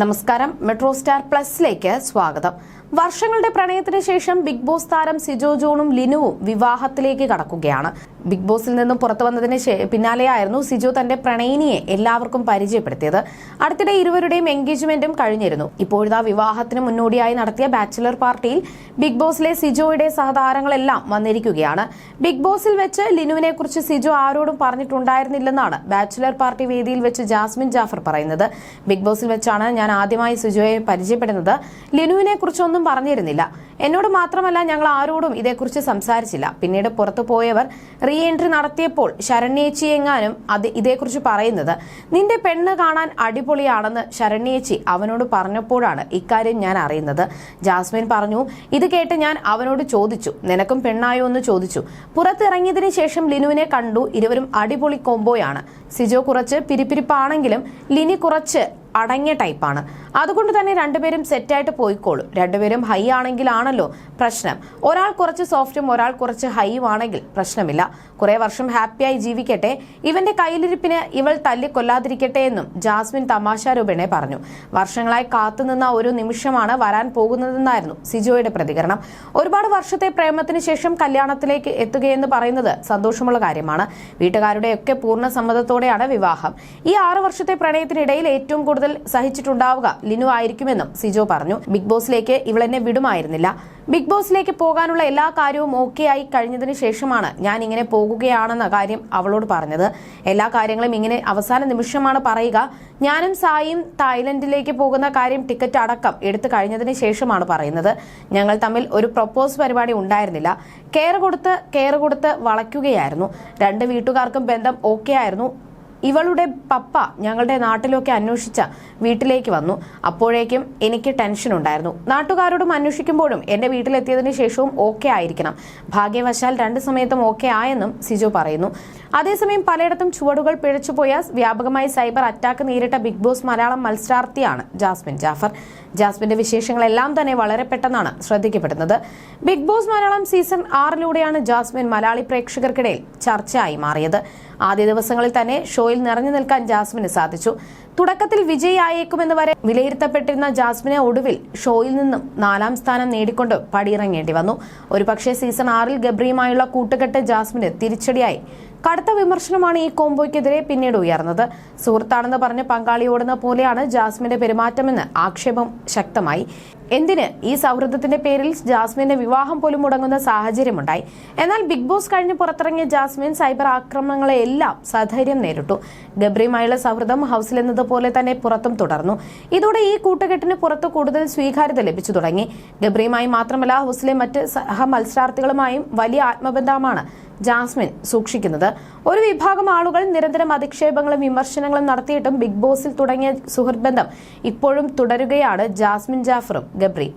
നമസ്കാരം. Metro star പ്ലസിലേക്ക് സ്വാഗതം. വർഷങ്ങളുടെ പ്രണയത്തിന് ശേഷം ബിഗ് ബോസ് താരം സിജോ ജോണും ലിനുവും വിവാഹത്തിലേക്ക് കടക്കുകയാണ്. ബിഗ് ബോസിൽ നിന്നും പുറത്തു വന്നതിന് പിന്നാലെയായിരുന്നു സിജോ തന്റെ പ്രണയിനിയെ എല്ലാവർക്കും പരിചയപ്പെടുത്തിയത്. അടുത്തിടെ ഇരുവരുടെയും എൻഗേജ്മെന്റും കഴിഞ്ഞിരുന്നു. ഇപ്പോഴത്തെ വിവാഹത്തിന് മുന്നോടിയായി നടത്തിയ ബാച്ചിലർ പാർട്ടിയിൽ ബിഗ് ബോസിലെ സിജോയുടെ സഹതാരങ്ങളെല്ലാം വന്നിരിക്കുകയാണ്. ബിഗ് ബോസിൽ വെച്ച് ലിനുവിനെ കുറിച്ച് സിജോ ആരോടും പറഞ്ഞിട്ടുണ്ടായിരുന്നില്ലെന്നാണ് ബാച്ചിലർ പാർട്ടി വേദിയിൽ വെച്ച് ജാസ്മിൻ ജാഫർ പറയുന്നത്. ബിഗ് ബോസിൽ വെച്ചാണ് ഞാൻ ആദ്യമായി സിജോയെ പരിചയപ്പെടുന്നത്. ലിനുവിനെ കുറിച്ചൊന്നും പറഞ്ഞിരുന്നില്ല. എന്നോട് മാത്രമല്ല, ഞങ്ങൾ ആരോടും ഇതേക്കുറിച്ച് സംസാരിച്ചില്ല. പിന്നീട് പുറത്തു പോയവർ റീ എൻട്രി നടത്തിയപ്പോൾ ശരണ്യേച്ചി എങ്ങാനും ഇതേക്കുറിച്ച് പറയുന്നത്, നിന്റെ പെണ്ണ് കാണാൻ അടിപൊളിയാണെന്ന് ശരണ്യേച്ചി അവനോട് പറഞ്ഞപ്പോഴാണ് ഇക്കാര്യം ഞാൻ അറിയുന്നത്. ജാസ്മിൻ പറഞ്ഞു. ഇത് കേട്ട് ഞാൻ അവനോട് ചോദിച്ചു, നിനക്കും പെണ്ണായോ എന്ന് ചോദിച്ചു. പുറത്തിറങ്ങിയതിനു ശേഷം ലിനുവിനെ കണ്ടു. ഇരുവരും അടിപൊളി കോംബോയാണ്. സിജോ കുറച്ച് പിരിപ്പിരിപ്പാണെങ്കിലും ലിനി കുറച്ച് അടങ്ങിയ ടൈപ്പാണ്. അതുകൊണ്ട് തന്നെ രണ്ടുപേരും സെറ്റായിട്ട് പോയിക്കോളും. രണ്ടുപേരും ഹൈ ആണെങ്കിലാണല്ലോ പ്രശ്നം. ഒരാൾ കുറച്ച് സോഫ്റ്റും ഒരാൾ കുറച്ച് ഹൈയും ആണെങ്കിൽ പ്രശ്നമില്ല. കുറെ വർഷം ഹാപ്പിയായി ജീവിക്കട്ടെ. ഇവന്റെ കയ്യിലിരിപ്പിന് ഇവൾ തല്ലിക്കൊല്ലാതിരിക്കട്ടെ എന്നും ജാസ്മിൻ തമാശ രൂപേണെ പറഞ്ഞു. വർഷങ്ങളായി കാത്തുനിന്ന ഒരു നിമിഷമാണ് വരാൻ പോകുന്നതെന്നായിരുന്നു സിജോയുടെ പ്രതികരണം. ഒരുപാട് വർഷത്തെ പ്രേമത്തിന് ശേഷം കല്യാണത്തിലേക്ക് എത്തുകയെന്ന് പറയുന്നത് സന്തോഷമുള്ള കാര്യമാണ്. വീട്ടുകാരുടെയൊക്കെ പൂർണ്ണ സമ്മതത്തോടെയാണ് വിവാഹം. ഈ 6 വർഷത്തെ പ്രണയത്തിനിടയിൽ ഏറ്റവും കൂടുതൽ സഹിച്ചിട്ടുണ്ടാവുക ലിനു ആയിരിക്കുമെന്നും സിജോ പറഞ്ഞു. ബിഗ് ബോസിലേക്ക് ഇവളെന്നെ വിടുമായിരുന്നില്ല. ബിഗ് ബോസിലേക്ക് പോകാനുള്ള എല്ലാ കാര്യവും ഓക്കെ ആയി കഴിഞ്ഞതിന് ശേഷമാണ് ഞാൻ ഇങ്ങനെ പോകുകയാണെന്ന കാര്യം അവളോട് പറഞ്ഞത്. എല്ലാ കാര്യങ്ങളും ഇങ്ങനെ അവസാന നിമിഷമാണ് പറയുക. ഞാനും സായിയും തായ്ലൻഡിലേക്ക് പോകുന്ന കാര്യം ടിക്കറ്റ് അടക്കം എടുത്തു കഴിഞ്ഞതിന് ശേഷമാണ് പറയുന്നത്. ഞങ്ങൾ തമ്മിൽ ഒരു പ്രൊപ്പോസ് പരിപാടി ഉണ്ടായിരുന്നില്ല. കെയർ കൊടുത്ത് വളയ്ക്കുകയായിരുന്നു. രണ്ട് വീട്ടുകാർക്കും ബന്ധം ഓക്കെ ആയിരുന്നു. ഇവളുടെ പപ്പ ഞങ്ങളുടെ നാട്ടിലൊക്കെ അന്വേഷിച്ച വീട്ടിലേക്ക് വന്നു. അപ്പോഴേക്കും എനിക്ക് ടെൻഷൻ ഉണ്ടായിരുന്നു. നാട്ടുകാരോടും അന്വേഷിക്കുമ്പോഴും എന്റെ വീട്ടിലെത്തിയതിനു ശേഷവും ഓക്കെ ആയിരിക്കണം. ഭാഗ്യവശാൽ 2 സമയത്തും ഓക്കെ ആയെന്നും സിജോ പറയുന്നു. അതേസമയം പലയിടത്തും ചുവടുകൾ പിഴച്ചുപോയ വ്യാപകമായി സൈബർ അറ്റാക്ക് നേരിട്ട ബിഗ് ബോസ് മലയാളം മത്സരാർത്ഥിയാണ് ജാസ്മിൻ ജാഫർ. ജാസ്മിന്റെ വിശേഷങ്ങളെല്ലാം തന്നെ വളരെ പെട്ടെന്നാണ് ശ്രദ്ധിക്കപ്പെടുന്നത്. Bigg Boss Malayalam season 6 Jasmine മലയാളി പ്രേക്ഷകർക്കിടയിൽ ചർച്ചയായി മാറിയത്. ആദ്യ ദിവസങ്ങളിൽ തന്നെ ഷോയിൽ നിറഞ്ഞു നിൽക്കാൻ ജാസ്മിന് സാധിച്ചു. തുടക്കത്തിൽ വിജയിയായേക്കുമെന്ന് വരെ വിലയിരുത്തപ്പെട്ടിരുന്ന ജാസ്മിനെ ഒടുവിൽ ഷോയിൽ നിന്നും 4ാം സ്ഥാനം നേടിക്കൊണ്ട് പടിയിറങ്ങേണ്ടി വന്നു. ഒരുപക്ഷെ സീസൺ 6 ഗബ്രിയുമായുള്ള കൂട്ടുകെട്ട് ജാസ്മിന് തിരിച്ചടിയായി. കടുത്ത വിമർശനമാണ് ഈ കോംബോയ്ക്കെതിരെ പിന്നീട് ഉയർന്നത്. സുഹൃത്താണെന്ന് പറഞ്ഞ് പങ്കാളിയോടുന്ന പോലെയാണ് ജാസ്മിന്റെ പെരുമാറ്റമെന്ന് ആക്ഷേപം ശക്തമായി. എന്തിന് ഈ സൗഹൃദത്തിന്റെ പേരിൽ ജാസ്മിന്റെ വിവാഹം പോലും മുടങ്ങുന്ന സാഹചര്യമുണ്ടായി. എന്നാൽ ബിഗ് ബോസ് കഴിഞ്ഞ് പുറത്തിറങ്ങിയ ജാസ്മിൻ സൈബർ ആക്രമണങ്ങളെല്ലാം സധൈര്യം നേരിട്ടു. ഗബ്രിയുമായുള്ള സൗഹൃദം ഹൗസിലെന്നതുപോലെ തന്നെ പുറത്തും തുടർന്നു. ഇതോടെ ഈ കൂട്ടുകെട്ടിന് പുറത്ത് കൂടുതൽ സ്വീകാര്യത ലഭിച്ചു തുടങ്ങി. ഗബ്രിയുമായി മാത്രമല്ല, ഹൗസിലെ മറ്റ് സഹ മത്സരാർത്ഥികളുമായും വലിയ ആത്മബന്ധമാണ് ജാസ്മിൻ സൂക്ഷിക്കുന്നത്. ഒരു വിഭാഗം ആളുകൾ നിരന്തരം അധിക്ഷേപങ്ങളും വിമർശനങ്ങളും നടത്തിയിട്ടും ബിഗ് ബോസിൽ തുടങ്ങിയ സുഹൃത്ത് ബന്ധം ഇപ്പോഴും തുടരുകയാണ് ജാസ്മിൻ ജാഫറും ഗബ്രി.